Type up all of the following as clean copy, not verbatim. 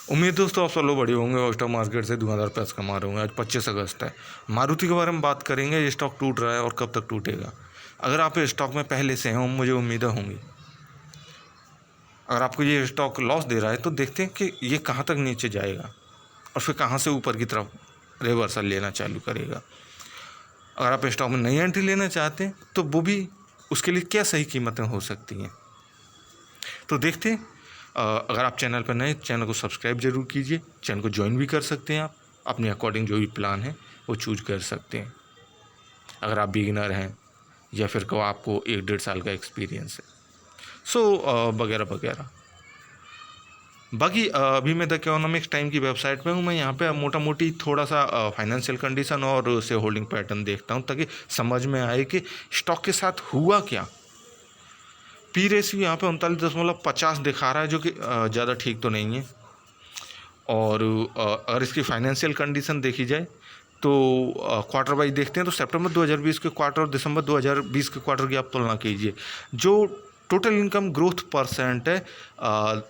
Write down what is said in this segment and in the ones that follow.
उम्मीद दोस्तों आप सब लोग बढ़िया होंगे और स्टॉक मार्केट से धुआंधार पैसा कमा रहे होंगे। आज 25 अगस्त है। मारुति के बारे में बात करेंगे। ये स्टॉक टूट रहा है और कब तक टूटेगा। अगर आप इस स्टॉक में पहले से हैं, मुझे उम्मीदें होंगी। अगर आपको ये स्टॉक लॉस दे रहा है तो देखते हैं कि ये कहाँ तक नीचे जाएगा और फिर कहाँ से ऊपर की तरफ रिवर्सल लेना चालू करेगा। अगर आप स्टॉक में नई एंट्री लेना चाहते हैं तो वो भी, उसके लिए क्या सही कीमतें हो सकती हैं, तो देखते हैं। अगर आप चैनल पर नए, चैनल को सब्सक्राइब जरूर कीजिए। चैनल को ज्वाइन भी कर सकते हैं। आप अपने अकॉर्डिंग जो भी प्लान है वो चूज कर सकते हैं। अगर आप बिगिनर हैं या फिर को आपको 1-1.5 साल का एक्सपीरियंस है, वगैरह वगैरह। बाकी अभी मैं द इकोनॉमिक्स टाइम की वेबसाइट पे हूँ। मैं यहाँ पे मोटा मोटी थोड़ा सा फाइनेंशियल कंडीशन और से होल्डिंग पैटर्न देखता हूँ ताकि समझ में आए कि स्टॉक के साथ हुआ क्या। पी रेशियो यहाँ पे 39.50 दिखा रहा है, जो कि ज़्यादा ठीक तो नहीं है। और अगर इसकी फाइनेंशियल कंडीशन देखी जाए तो क्वार्टर वाइज देखते हैं तो सितंबर 2020 के क्वार्टर और दिसंबर 2020 के क्वार्टर की आप तुलना कीजिए। जो टोटल इनकम ग्रोथ परसेंट है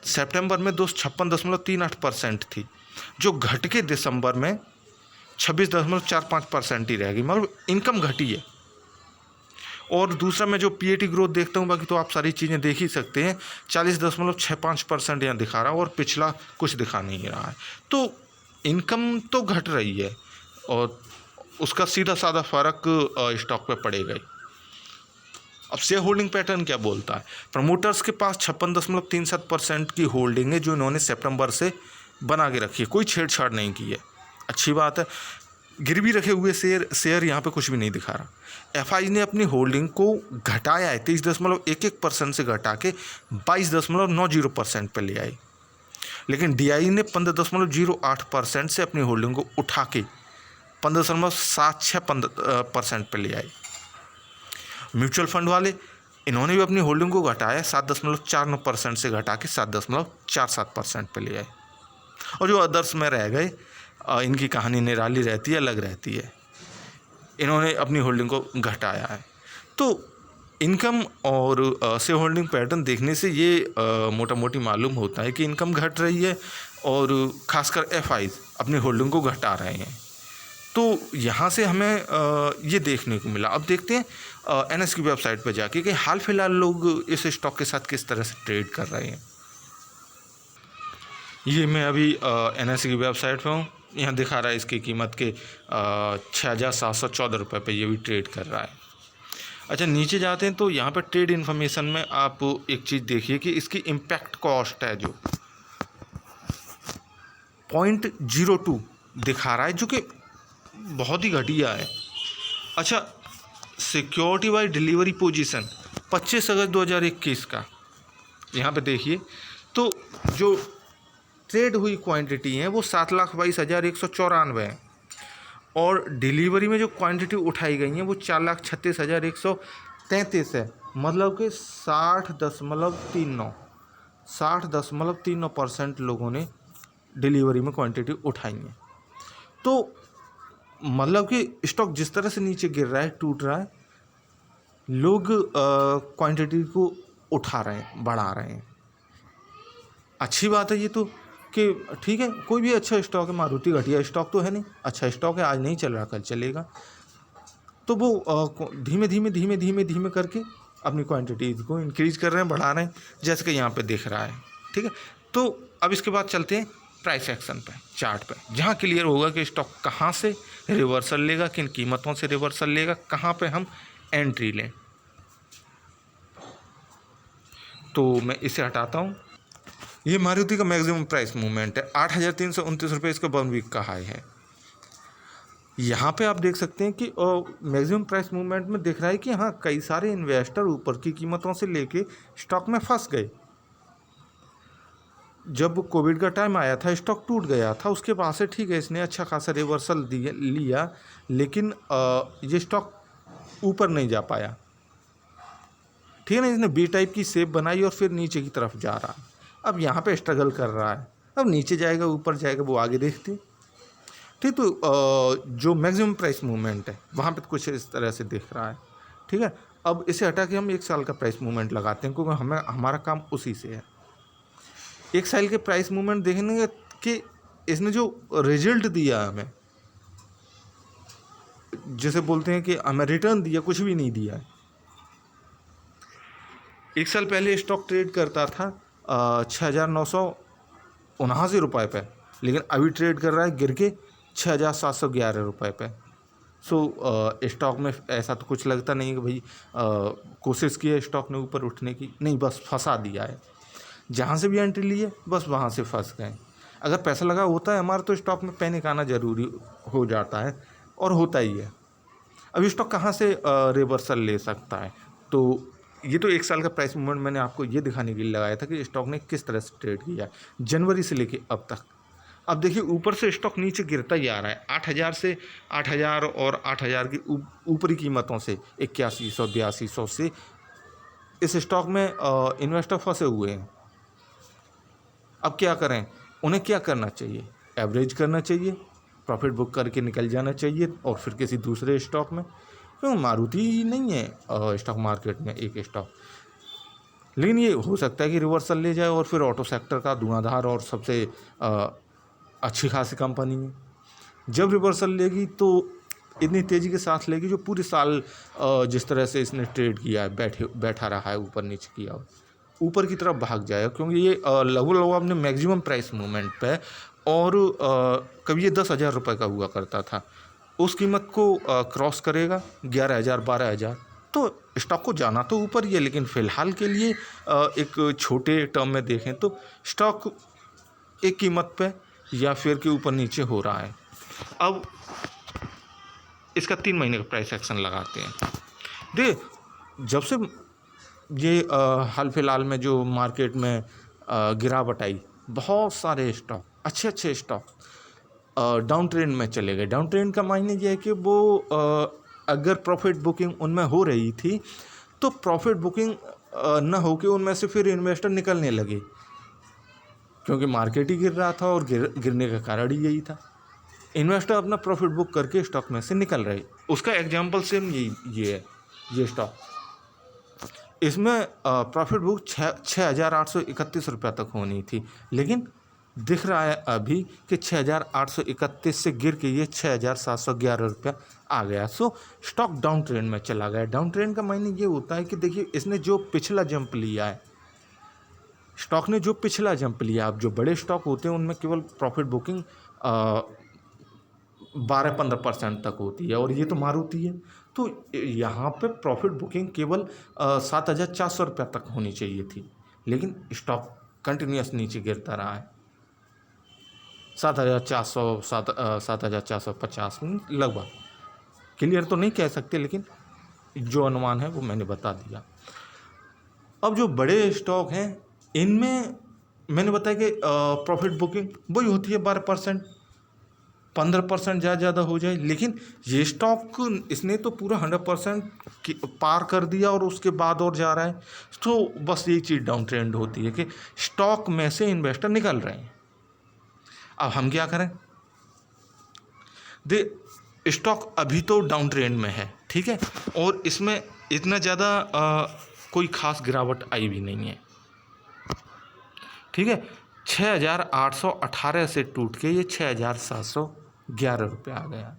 सितंबर में 256.38% थी, जो घट के दिसंबर में 26.45% ही रहेगी, मतलब इनकम घटी है। और दूसरा मैं जो पीएटी ग्रोथ देखता हूँ, बाकी तो आप सारी चीज़ें देख ही सकते हैं, 40.65% यहाँ दिखा रहा है और पिछला कुछ दिखा नहीं रहा है। तो इनकम तो घट रही है और उसका सीधा साधा फ़र्क स्टॉक पे पड़ेगा ही। अब शेयर होल्डिंग पैटर्न क्या बोलता है। प्रमोटर्स के पास 56.37% की होल्डिंग है, जो इन्होंने सितंबर से बना के रखी है। कोई छेड़छाड़ नहीं की है, अच्छी बात है। गिरवी रखे हुए शेयर यहाँ पे कुछ भी नहीं दिखा रहा। एफआई ने अपनी होल्डिंग को घटाया है, 23.11% से घटा के 22.90% पे ले आई। लेकिन डीआई ने 15.08% से अपनी होल्डिंग को उठा के 15.76% पे ले आई। म्यूचुअल फंड वाले, इन्होंने भी अपनी होल्डिंग को घटाया 7.49% से घटा के 7.47% पे ले आए। और जो अदर्स में रह गए, इनकी कहानी निराली रहती है, अलग रहती है। इन्होंने अपनी होल्डिंग को घटाया है। तो इनकम और शेयर होल्डिंग पैटर्न देखने से ये मोटा मोटी मालूम होता है कि इनकम घट रही है और खासकर एफआईज अपनी होल्डिंग को घटा रहे हैं। तो यहाँ से हमें ये देखने को मिला। अब देखते हैं एनएस की वेबसाइट पर जाके कि हाल फिलहाल लोग इस स्टॉक के साथ किस तरह से ट्रेड कर रहे हैं। ये मैं अभी एनएस की वेबसाइट पे हूँ। यहाँ दिखा रहा है इसकी कीमत के 6,714 रुपये पे ये भी ट्रेड कर रहा है। अच्छा, नीचे जाते हैं तो यहाँ पे ट्रेड इन्फॉर्मेशन में आप एक चीज़ देखिए कि इसकी इम्पैक्ट कॉस्ट है जो 0.02 दिखा रहा है, जो कि बहुत ही घटिया है। अच्छा, सिक्योरिटी बाय डिलीवरी पोजीशन 25 अगस्त 2021 का यहाँ पे देखिए तो जो ट्रेड हुई क्वांटिटी है वो 7,22,194 है और डिलीवरी में जो क्वांटिटी उठाई गई है वो 4,36,133 है। मतलब कि 60.39% लोगों ने डिलीवरी में क्वांटिटी उठाई है। तो मतलब कि स्टॉक जिस तरह से नीचे गिर रहा है, टूट रहा है, लोग क्वांटिटी को उठा रहे हैं, बढ़ा रहे हैं। अच्छी बात है ये तो, कि ठीक है, कोई भी अच्छा स्टॉक है। मारुति घटिया स्टॉक तो है नहीं, अच्छा स्टॉक है, आज नहीं चल रहा कल चलेगा। तो वो धीमे धीमे करके अपनी क्वांटिटीज़ को इंक्रीज कर रहे हैं, बढ़ा रहे हैं, जैसे कि यहाँ पे दिख रहा है। ठीक है, तो अब इसके बाद चलते हैं प्राइस एक्शन पे, चार्ट पे, जहाँ क्लियर होगा कि स्टॉक कहाँ से रिवर्सल लेगा, किन कीमतों से रिवर्सल लेगा, कहाँ पे हम एंट्री लें। तो मैं इसे हटाता हूँ। ये मारुति का मैक्सिमम प्राइस मूवमेंट है, 8,329 रुपये इसका 1 वीक का हाई है। यहाँ पे आप देख सकते हैं कि मैक्सिमम प्राइस मूवमेंट में दिख रहा है कि हाँ, कई सारे इन्वेस्टर ऊपर की कीमतों से लेके स्टॉक में फंस गए। जब कोविड का टाइम आया था, स्टॉक टूट गया था, उसके बाद से ठीक है, इसने अच्छा खासा रिवर्सल लिया, लेकिन ये स्टॉक ऊपर नहीं जा पाया। ठीक है ना, इसने बी टाइप की शेप बनाई और फिर नीचे की तरफ जा रहा है। अब यहाँ पे स्ट्रगल कर रहा है, अब नीचे जाएगा ऊपर जाएगा वो आगे देखते। ठीक, तो जो मैक्सिमम प्राइस मूवमेंट है वहाँ पे कुछ इस तरह से दिख रहा है। ठीक है, अब इसे हटा के हम 1 साल का प्राइस मूवमेंट लगाते हैं, क्योंकि हमारा काम उसी से है। 1 साल के प्राइस मूवमेंट देखने कि इसने जो रिजल्ट दिया हमें, जैसे बोलते हैं कि हमें रिटर्न दिया, कुछ भी नहीं दिया है। 1 साल पहले स्टॉक ट्रेड करता था 6,979 पे, लेकिन अभी ट्रेड कर रहा है गिर के 6,711 पे। सो स्टॉक में ऐसा तो कुछ लगता नहीं है कि भाई कोशिश की है स्टॉक ने ऊपर उठने की, नहीं, बस फंसा दिया है। जहाँ से भी एंट्री ली है बस वहाँ से फंस गए। अगर पैसा लगा होता है हमारा तो स्टॉक में पैनिक आना ज़रूरी हो जाता है, और होता ही है। अब स्टॉक कहाँ से रिवर्सल ले सकता है, तो ये तो 1 साल का प्राइस मूवमेंट मैंने आपको ये दिखाने के लिए लगाया था कि स्टॉक ने किस तरह से ट्रेड किया है जनवरी से लेके अब तक। अब देखिए ऊपर से स्टॉक नीचे गिरता ही आ रहा है, 8,000 से 8,000 और 8,000 की ऊपरी कीमतों से 8100 8200 से इस स्टॉक में इन्वेस्टर फंसे हुए हैं। अब क्या करें, उन्हें क्या करना चाहिए? एवरेज करना चाहिए, प्रॉफिट बुक करके निकल जाना चाहिए और फिर किसी दूसरे स्टॉक में, क्यों मारुति नहीं है स्टॉक मार्केट में एक स्टॉक, लेकिन ये हो सकता है कि रिवर्सल ले जाए और फिर ऑटो सेक्टर का धुआंधार और सबसे अच्छी खासी कंपनी है। जब रिवर्सल लेगी तो इतनी तेज़ी के साथ लेगी जो पूरे साल जिस तरह से इसने ट्रेड किया है, बैठा रहा है, ऊपर नीचे किया हो, ऊपर की तरफ भाग जाएगा, क्योंकि ये लगभग अपने मैक्सिमम प्राइस मूवमेंट पे, और कभी ये 10,000 रुपये का हुआ करता था, उस कीमत को क्रॉस करेगा 11,000 12,000, तो स्टॉक को जाना तो ऊपर ही है। लेकिन फ़िलहाल के लिए एक छोटे टर्म में देखें तो स्टॉक एक कीमत पे या फिर के ऊपर नीचे हो रहा है। अब इसका 3 महीने का प्राइस एक्शन लगाते हैं। जब से ये हाल फिलहाल में जो मार्केट में गिरावट आई, बहुत सारे स्टॉक, अच्छे स्टॉक डाउन ट्रेंड में चले गए। डाउन ट्रेंड का मायने ये है कि वो अगर प्रॉफिट बुकिंग उनमें हो रही थी तो प्रॉफिट बुकिंग न हो के उनमें से फिर इन्वेस्टर निकलने लगे, क्योंकि मार्केट ही गिर रहा था और गिरने का कारण ही यही था। इन्वेस्टर अपना प्रॉफिट बुक करके स्टॉक में से निकल रहे। उसका एग्जांपल सेम ये है, ये स्टॉक, इसमें प्रॉफिट बुक 6,831 रुपये तक होनी थी, लेकिन दिख रहा है अभी कि 6,831 से गिर के ये 6,711 रुपया आ गया। सो स्टॉक डाउन ट्रेंड में चला गया। डाउन ट्रेंड का मायने ये होता है कि देखिए इसने जो पिछला जंप लिया है, स्टॉक ने जो पिछला जंप लिया, अब जो बड़े स्टॉक होते हैं उनमें केवल प्रॉफिट बुकिंग 12-15% तक होती है, और ये तो मारुति है, तो यहाँ पे प्रॉफिट बुकिंग केवल 7,400 रुपये तक होनी चाहिए थी, लेकिन स्टॉक कंटिन्यूस नीचे गिरता रहा है। 7,400 7,450 लगभग, क्लियर तो नहीं कह सकते, लेकिन जो अनुमान है वो मैंने बता दिया। अब जो बड़े स्टॉक हैं इनमें मैंने बताया कि प्रॉफिट बुकिंग वही होती है 12%, 15% ज़्यादा हो जाए, लेकिन ये स्टॉक इसने तो पूरा 100% पार कर दिया और उसके बाद और जा रहा है। तो बस यही चीज़ डाउन ट्रेंड होती है कि स्टॉक में से इन्वेस्टर निकल रहे हैं। अब हम क्या करें? स्टॉक अभी तो डाउन ट्रेंड में है, ठीक है, और इसमें इतना ज़्यादा कोई खास गिरावट आई भी नहीं है, ठीक है। 6,818 से टूट के ये 6,711 रुपये आ गया।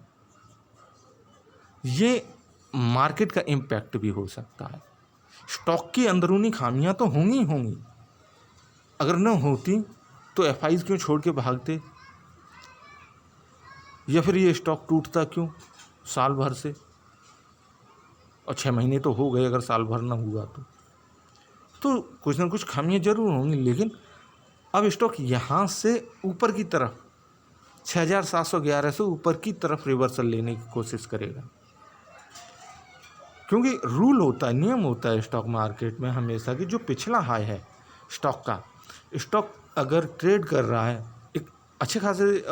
ये मार्केट का इम्पैक्ट भी हो सकता है। स्टॉक की अंदरूनी खामियां तो होंगी, अगर न होती तो एफआईज क्यों छोड़ के भागते, या फिर ये स्टॉक टूटता क्यों साल भर से, और 6 महीने तो हो गए, अगर साल भर ना हुआ तो कुछ ना कुछ खामियां जरूर होंगी। लेकिन अब स्टॉक यहाँ से ऊपर की तरफ 6,711 से ऊपर की तरफ रिवर्सल लेने की कोशिश करेगा, क्योंकि रूल होता है, नियम होता है स्टॉक मार्केट में हमेशा कि जो पिछला हाई है स्टॉक का, स्टॉक अगर ट्रेड कर रहा है एक अच्छे खासे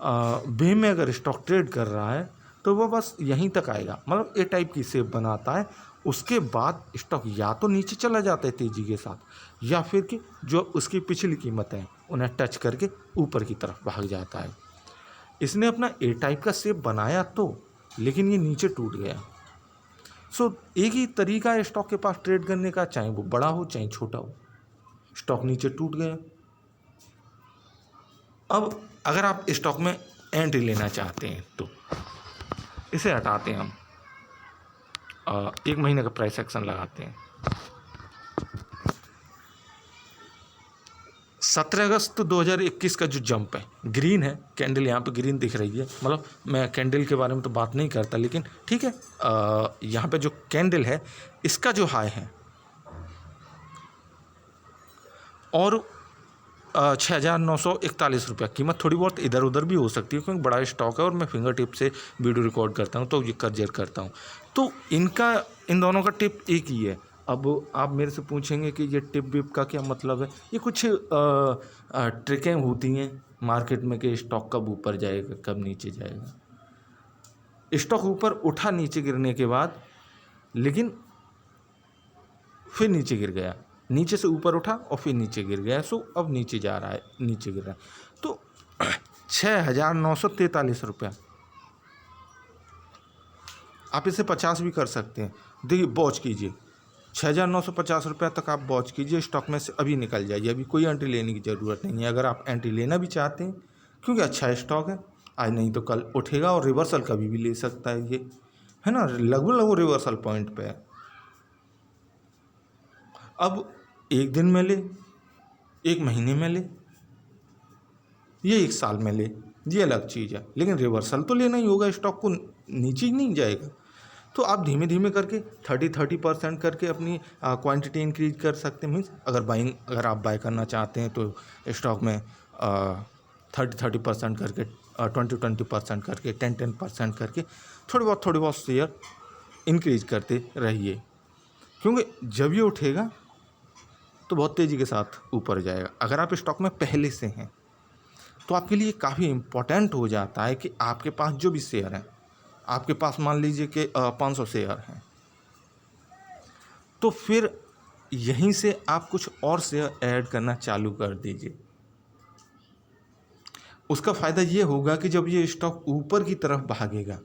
वे में, अगर स्टॉक ट्रेड कर रहा है तो वो बस यहीं तक आएगा, मतलब ए टाइप की शेप बनाता है। उसके बाद स्टॉक या तो नीचे चला जाता है तेज़ी के साथ, या फिर कि जो उसकी पिछली कीमत है उन्हें टच करके ऊपर की तरफ भाग जाता है। इसने अपना ए टाइप का शेप बनाया तो, लेकिन ये नीचे टूट गया। सो एक ही तरीका है स्टॉक के पास ट्रेड करने का, चाहे वो बड़ा हो चाहे छोटा हो। स्टॉक नीचे टूट गया, अब अगर आप स्टॉक में एंट्री लेना चाहते हैं तो इसे हटाते हैं हम, 1 महीने का प्राइस एक्शन लगाते हैं। 17 अगस्त 2021 का जो जंप है, ग्रीन है कैंडल, यहाँ पे ग्रीन दिख रही है, मतलब मैं कैंडल के बारे में तो बात नहीं करता, लेकिन ठीक है, यहाँ पे जो कैंडल है इसका जो हाई है और 6,941 रुपया, कीमत थोड़ी बहुत इधर उधर भी हो सकती है क्योंकि बड़ा स्टॉक है और मैं फिंगर टिप से वीडियो रिकॉर्ड करता हूँ तो ये कर्जर करता हूँ। तो इन दोनों का टिप एक ही है। अब आप मेरे से पूछेंगे कि ये टिप विप का क्या मतलब है। ये कुछ ट्रिकें होती हैं मार्केट में कि स्टॉक कब ऊपर जाएगा कब नीचे जाएगा। स्टॉक ऊपर उठा नीचे गिरने के बाद, लेकिन फिर नीचे गिर गया, नीचे से ऊपर उठा और फिर नीचे गिर गया, सो अब नीचे जा रहा है, नीचे गिर रहा है। तो 6,943 रुपया, आप इसे 50 भी कर सकते हैं। देखिए वॉच कीजिए, 6,950 रुपया तक आप वॉच कीजिए, स्टॉक में से अभी निकल जाइए, अभी कोई एंट्री लेने की ज़रूरत नहीं है। अगर आप एंट्री लेना भी चाहते हैं क्योंकि अच्छा स्टॉक है, आज नहीं तो कल उठेगा और रिवर्सल कभी भी ले सकता है, ये है ना, लगभग रिवर्सल पॉइंट पे है। अब 1 दिन में ले, 1 महीने में ले, ये 1 साल में ले, ये अलग चीज़ है, लेकिन रिवर्सल तो लेना ही होगा, स्टॉक को नीचे ही नहीं जाएगा। तो आप धीमे धीमे करके 30% करके अपनी क्वांटिटी इंक्रीज कर सकते हैं। मीन्स अगर आप बाय करना चाहते हैं तो स्टॉक में 30% करके, 20% करके, 10% करके थोड़ी बहुत शेयर इंक्रीज करते रहिए, क्योंकि जब ये उठेगा तो बहुत तेज़ी के साथ ऊपर जाएगा। अगर आप स्टॉक में पहले से हैं तो आपके लिए काफ़ी इम्पोर्टेंट हो जाता है कि आपके पास जो भी शेयर हैं, आपके पास मान लीजिए कि 500 शेयर हैं, तो फिर यहीं से आप कुछ और शेयर ऐड करना चालू कर दीजिए। उसका फ़ायदा ये होगा कि जब ये स्टॉक ऊपर की तरफ भागेगा,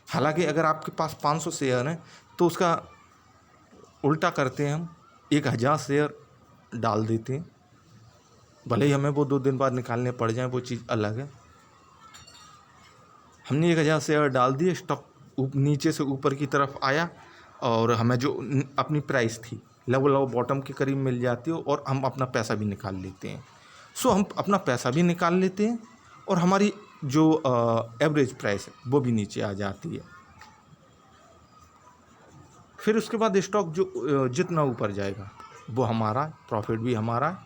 हालांकि अगर आपके पास 500 शेयर हैं तो उसका उल्टा करते हैं, हम 1,000 शेयर डाल देते हैं, भले ही हमें वो 2 दिन बाद निकालने पड़ जाए, वो चीज़ अलग है। हमने 1,000 शेयर डाल दिए, स्टॉक नीचे से ऊपर की तरफ आया और हमें जो अपनी प्राइस थी लगभग बॉटम के करीब मिल जाती है और हम अपना पैसा भी निकाल लेते हैं। सो हम अपना पैसा भी निकाल लेते हैं और हमारी जो एवरेज प्राइस है वो भी नीचे आ जाती है। फिर उसके बाद स्टॉक जो जितना ऊपर जाएगा वो हमारा, प्रॉफिट भी हमारा,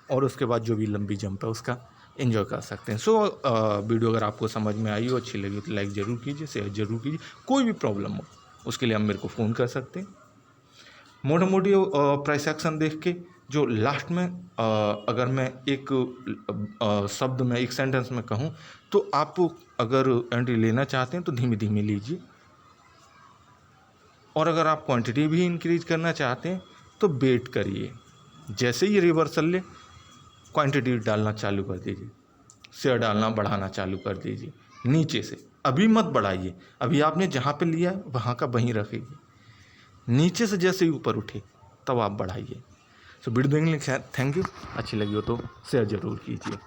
और उसके बाद जो भी लंबी जंप है उसका एंजॉय कर सकते हैं। सो वीडियो अगर आपको समझ में आई हो, अच्छी लगी तो लाइक ज़रूर कीजिए, शेयर ज़रूर कीजिए। कोई भी प्रॉब्लम हो उसके लिए आप मेरे को फ़ोन कर सकते हैं। मोटी प्राइस एक्शन देख के जो लास्ट में अगर मैं एक शब्द में, एक सेंटेंस में कहूँ तो आप अगर एंट्री लेना चाहते हैं तो धीमे धीमे लीजिए, और अगर आप क्वांटिटी भी इंक्रीज करना चाहते हैं तो वेट करिए, जैसे ही रिवर्सल ले क्वांटिटी डालना चालू कर दीजिए, शेयर डालना बढ़ाना चालू कर दीजिए नीचे से। अभी मत बढ़ाइए, अभी आपने जहाँ पे लिया है वहाँ का वहीं रखिए, नीचे से जैसे ही ऊपर उठे तब आप बढ़ाइए। सो वीडियो देखने के लिए थैंक यू, अच्छी लगी हो तो शेयर ज़रूर कीजिए।